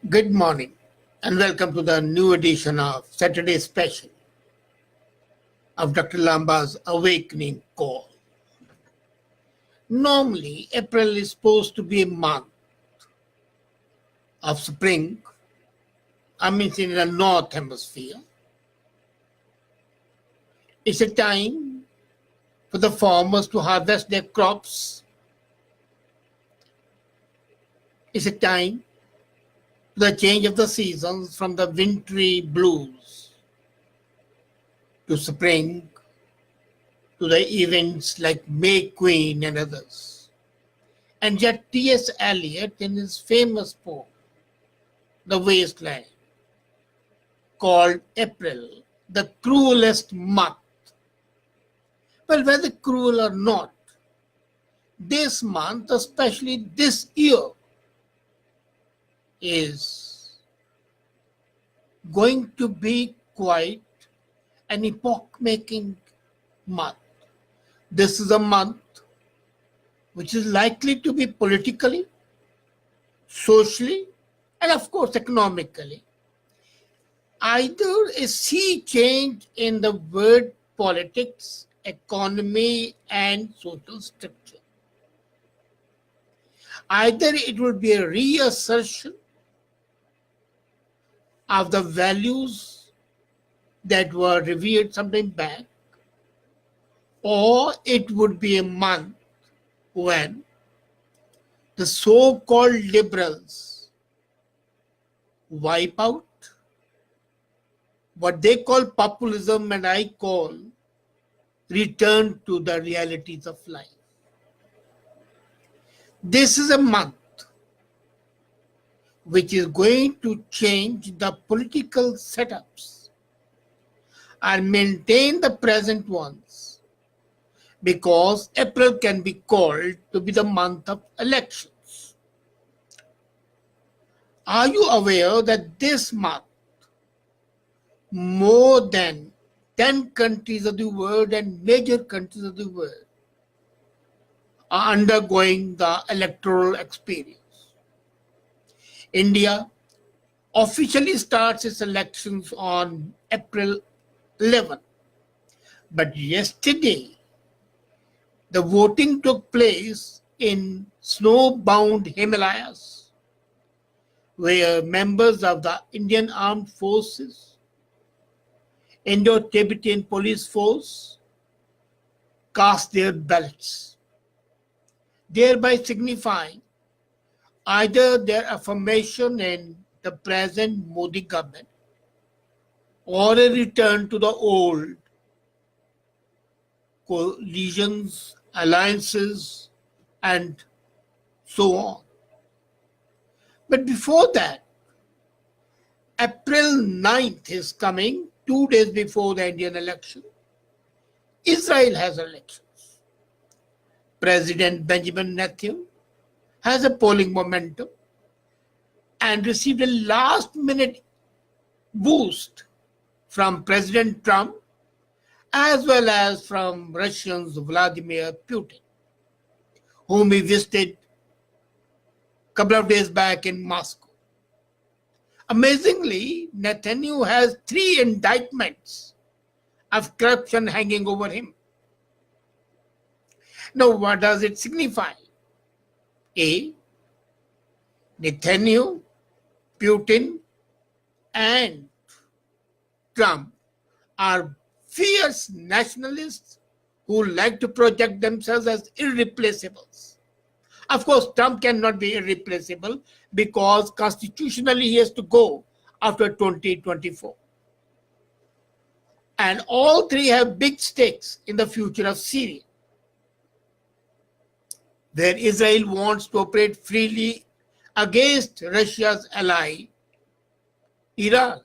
Good morning and welcome to the new edition of Saturday Special of Dr. Lamba's Awakening Call. Normally, April is supposed to be a month of spring, in the North Hemisphere. It's a time for the farmers to harvest their crops. It's a time for the change of the seasons from the wintry blues to spring, to the events like May Queen and others. And yet T.S. Eliot, in his famous poem, The Wasteland, called April the cruelest month. Well, whether cruel or not, this month, especially this year, is going to be quite an epoch-making month. This is a month which is likely to be politically, socially, and of course economically, either a sea change in the world politics, economy, and social structure. Either it will be a reassertion of the values that were revered some time back, or it would be a month when the so-called liberals wipe out what they call populism and I call return to the realities of life. This is a month which is going to change the political setups and maintain the present ones, because April can be called to be the month of elections. Are you aware that this month, more than 10 countries of the world and major countries of the world are undergoing the electoral experience? India officially starts its elections on April 11. But yesterday, the voting took place in snow-bound Himalayas, where members of the Indian Armed Forces, Indo-Tibetan Police Force, cast their ballots, thereby signifying either their affirmation in the present Modi government or a return to the old coalitions, alliances, and so on. But before that, April 9th is coming, 2 days before the Indian election. Israel has elections. President Benjamin Netanyahu has a polling momentum and received a last-minute boost from President Trump as well as from Russia's Vladimir Putin, whom he visited a couple of days back in Moscow. Amazingly, Netanyahu has 3 indictments of corruption hanging over him. Now, what does it signify? A, Netanyahu, Putin, and Trump are fierce nationalists who like to project themselves as irreplaceables. Of course, Trump cannot be irreplaceable because constitutionally he has to go after 2024. And all 3 have big stakes in the future of Syria, where Israel wants to operate freely against Russia's ally, Iran.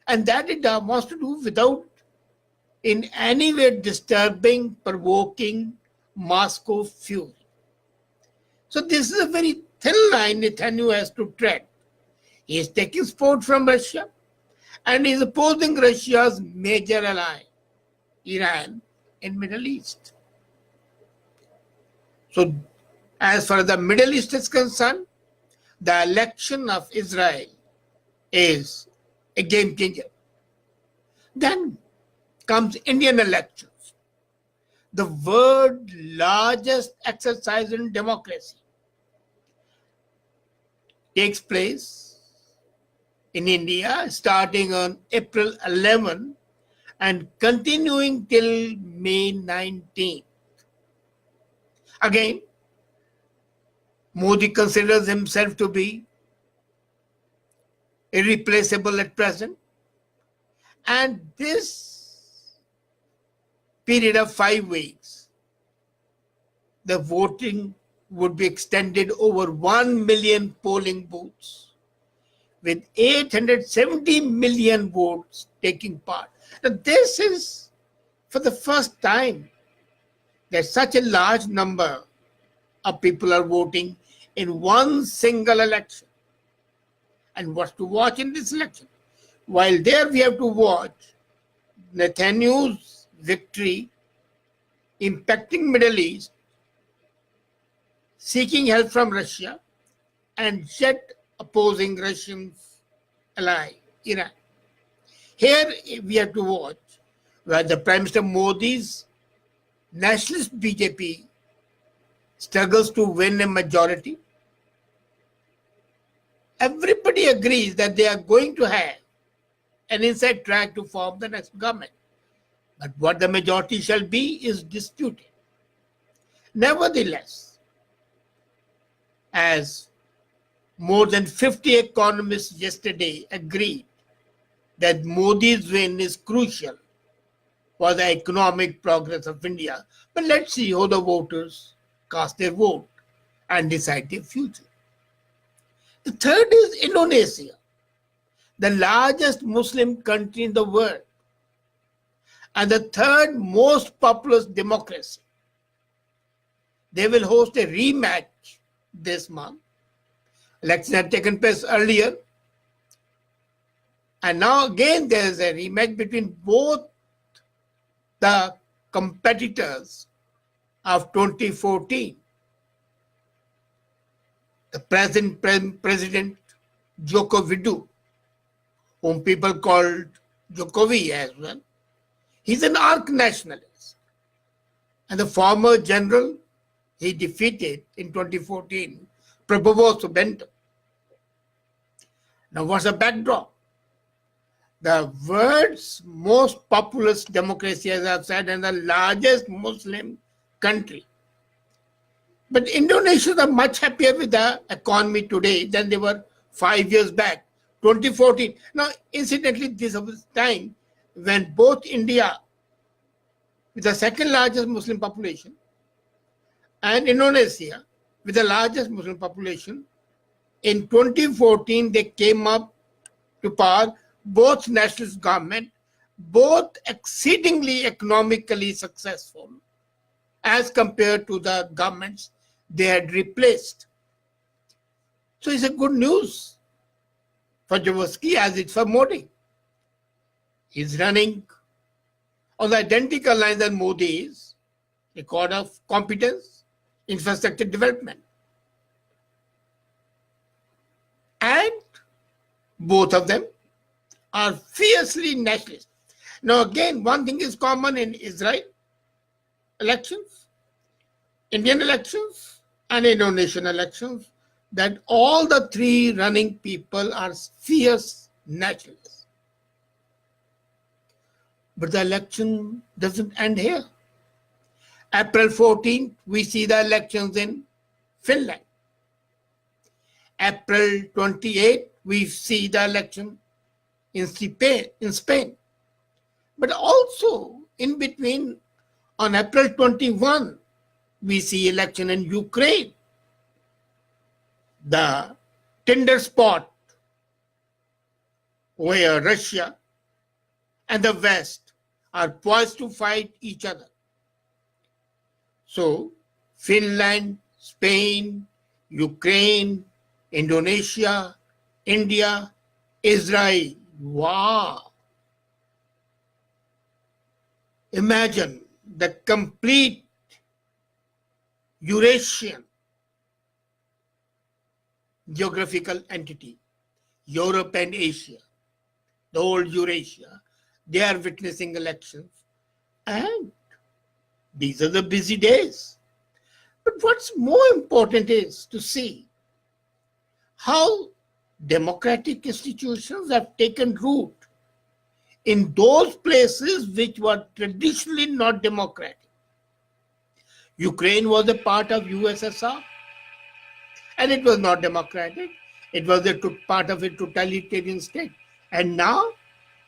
And that it wants to do without in any way disturbing, provoking Moscow fury. So this is a very thin line Netanyahu has to tread. He is taking support from Russia and is opposing Russia's major ally, Iran, in Middle East. So as far as the Middle East is concerned, the election of Israel is a game changer. Then comes Indian elections, the world's largest exercise in democracy. Takes place in India starting on April 11 and continuing till May 19. Again, Modi considers himself to be irreplaceable at present, and this period of 5 weeks, the voting would be extended over 1 million polling booths with 870 million votes taking part. Now, this is for the first time that such a large number of people are voting in one single election. And what's to watch in this election? While there we have to watch Netanyahu's victory impacting Middle East, seeking help from Russia, and yet opposing Russia's ally, Iran. Here we have to watch where the Prime Minister Modi's nationalist BJP struggles to win a majority. Everybody agrees that they are going to have an inside track to form the next government. But what the majority shall be is disputed. Nevertheless, as more than 50 economists yesterday agreed that Modi's win is crucial for the economic progress of India. But let's see how the voters cast their vote and decide their future. The third is Indonesia, the largest Muslim country in the world and the third most populous democracy. They will host a rematch this month. Elections had taken place earlier. And now again there is a rematch between both the competitors of 2014. The present President Joko Widodo, whom people called Jokowi as well, he's an arch nationalist. And the former general he defeated in 2014, Prabowo Subianto. Now what's the backdrop? The world's most populous democracy, as I've said, and the largest Muslim country. But Indonesians are much happier with the economy today than they were 5 years back, 2014. Now, incidentally, this was the time when both India, with the second largest Muslim population, and Indonesia, with the largest Muslim population, in 2014 they came up to power, both nationalist government, both exceedingly economically successful as compared to the governments they had replaced. So it's a good news for Jaworski as it's for Modi. He's running on the identical lines that Modi is, record of competence, infrastructure development. And both of them are fiercely nationalist. Now again, one thing is common in Israel elections, Indian elections, and Indonesian elections, that all the three running people are fierce nationalists. But the election doesn't end here. April 14th, we see the elections in Finland. April 28th, we see the election in Spain. But also, in between, on April 21, we see election in Ukraine, the tender spot where Russia and the West are poised to fight each other. So, Finland, Spain, Ukraine, Indonesia, India, Israel. Wow! Imagine the complete Eurasian geographical entity, Europe and Asia, the whole Eurasia, they are witnessing elections. And these are the busy days. But what's more important is to see how democratic institutions have taken root in those places which were traditionally not democratic. Ukraine was a part of USSR and it was not democratic. It was a part of a totalitarian state. And now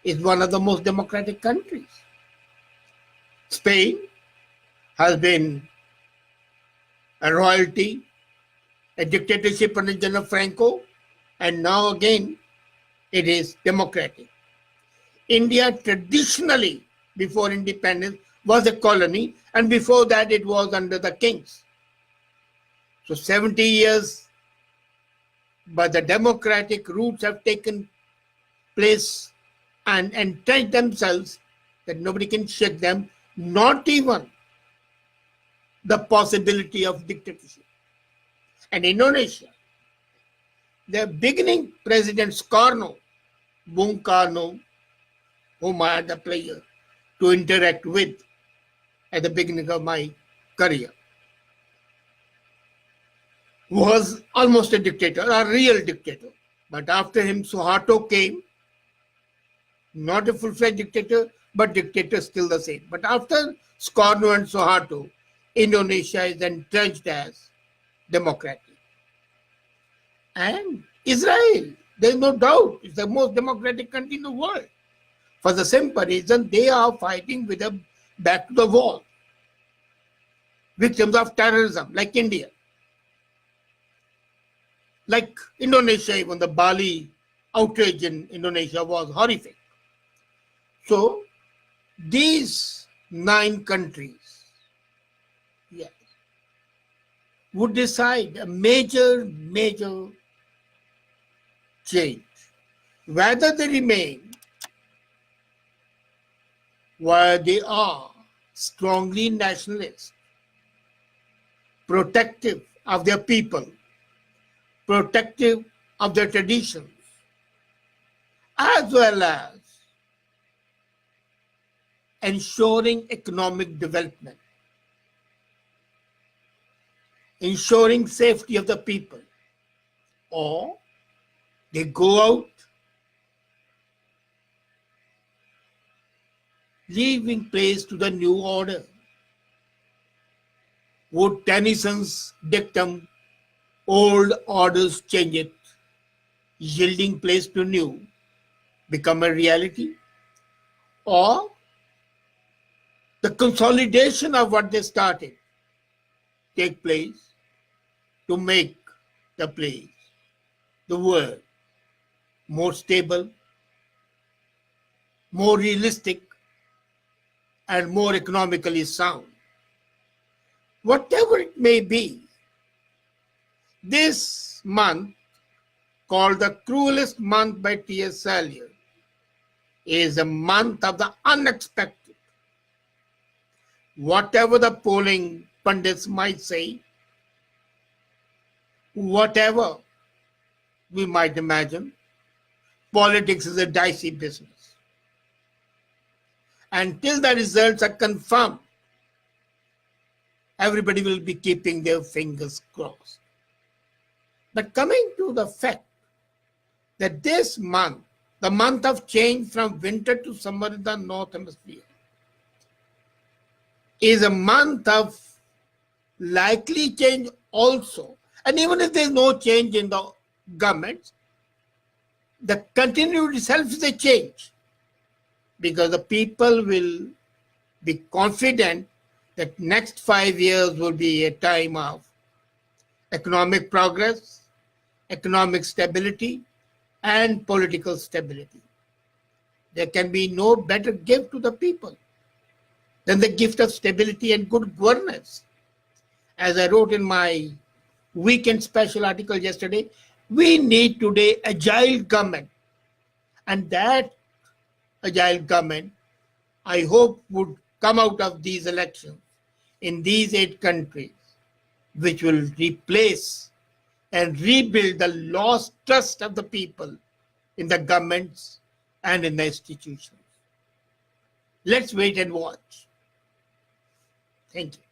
it's one of the most democratic countries. Spain has been a royalty, a dictatorship under General Franco, and now again it is democratic. India traditionally, before independence, was a colony, and before that it was under the kings. So 70 years, but the democratic roots have taken place and entrenched themselves that nobody can shake them, not even the possibility of dictatorship. And Indonesia, the beginning President Sukarno, Bung Karno, whom I had the pleasure to interact with at the beginning of my career, was almost a dictator, a real dictator. But after him, Suharto came, not a full-fledged dictator, but dictator still the same. But after Sukarno and Suharto, Indonesia is entrenched as democratic. And Israel, there is no doubt, is the most democratic country in the world. For the simple reason, they are fighting with a back to the wall. Victims of terrorism, like India. Like Indonesia, even the Bali outrage in Indonesia was horrific. So, these 9 countries, yes, would decide a major change. Whether they remain where they are, strongly nationalist, protective of their people, protective of their traditions, as well as ensuring economic development, ensuring safety of the people, or they go out leaving place to the new order. Would Tennyson's dictum, old orders change it, yielding place to new, become a reality? Or the consolidation of what they started take place to make the place, the world, more stable, more realistic, and more economically sound. Whatever it may be, this month, called the cruelest month by T.S. Eliot, is a month of the unexpected. Whatever the polling pundits might say, whatever we might imagine, politics is a dicey business. Until the results are confirmed, everybody will be keeping their fingers crossed. But coming to the fact that this month, the month of change from winter to summer in the North Hemisphere, is a month of likely change also. And even if there is no change in the governments, the continuity itself is a change, because the people will be confident that next 5 years will be a time of economic progress, economic stability, and political stability. There can be no better gift to the people than the gift of stability and good governance. As I wrote in my weekend special article yesterday, we need today agile government. And that agile government, I hope, would come out of these elections in these 8 countries, which will replace and rebuild the lost trust of the people in the governments and in the institutions. Let's wait and watch. Thank you.